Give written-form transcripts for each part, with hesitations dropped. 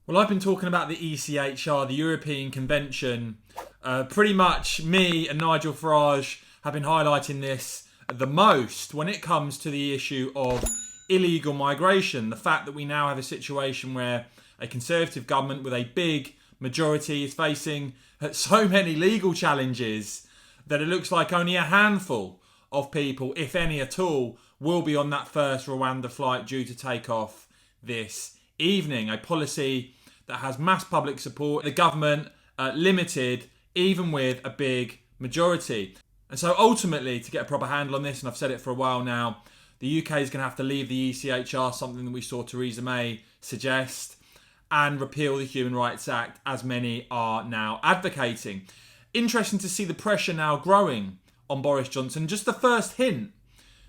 Well, I've been talking about the ECHR, the European Convention. Pretty much me and Nigel Farage have been highlighting this the most when it comes to the issue of illegal migration. The fact that we now have a situation where a Conservative government with a big majority is facing so many legal challenges that it looks like only a handful of people, if any at all, will be on that first Rwanda flight due to take off this evening. A policy that has mass public support, the government limited even with a big majority. And so ultimately, to get a proper handle on this, and I've said it for a while now, the UK is going to have to leave the ECHR, something that we saw Theresa May suggest, and repeal the Human Rights Act, as many are now advocating. Interesting to see the pressure now growing on Boris Johnson. Just the first hint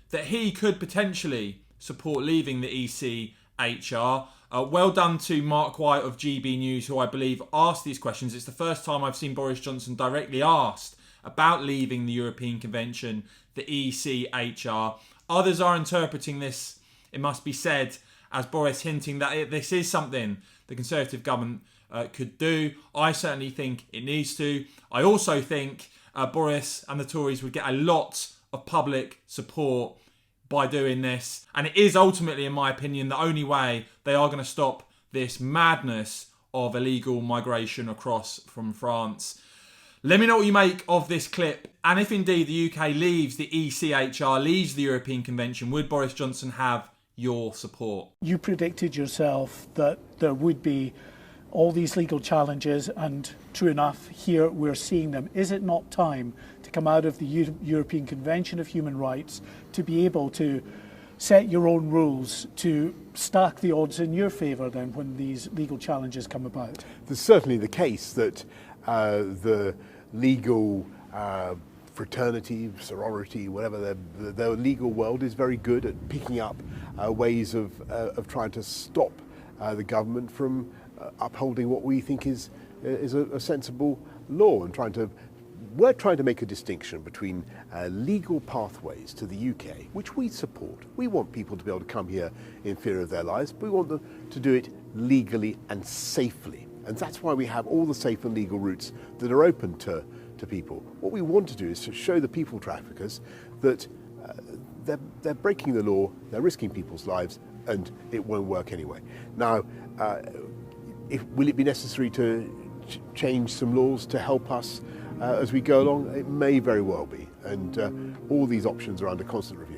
that he could potentially support leaving the ECHR. Well done to Mark White of GB News, who I believe asked these questions. It's the first time I've seen Boris Johnson directly asked about leaving the European Convention, the ECHR. Others are interpreting this, it must be said, as Boris hinting that this is something the Conservative government could do. I certainly think it needs to. I also think Boris and the Tories would get a lot of public support by doing this. And it is ultimately, in my opinion, the only way they are going to stop this madness of illegal migration across from France. Let me know what you make of this clip. And if indeed the UK leaves the ECHR, leaves the European Convention, would Boris Johnson have your support? You predicted yourself that there would be all these legal challenges, and true enough, here we're seeing them. Is it not time to come out of the European Convention of Human Rights to be able to set your own rules, to stack the odds in your favour then when these legal challenges come about? There's certainly the case that the legal fraternity, sorority, whatever, the legal world is very good at picking up ways of trying to stop the government from upholding what we think is a sensible law, and we're trying to make a distinction between legal pathways to the UK, which we support. We want people to be able to come here in fear of their lives, but we want them to do it legally and safely. And that's why we have all the safe and legal routes that are open to people. What we want to do is to show the people traffickers that they're breaking the law, they're risking people's lives, and it won't work anyway. Now, will it be necessary to change some laws to help us as we go along? It may very well be, and all these options are under constant review.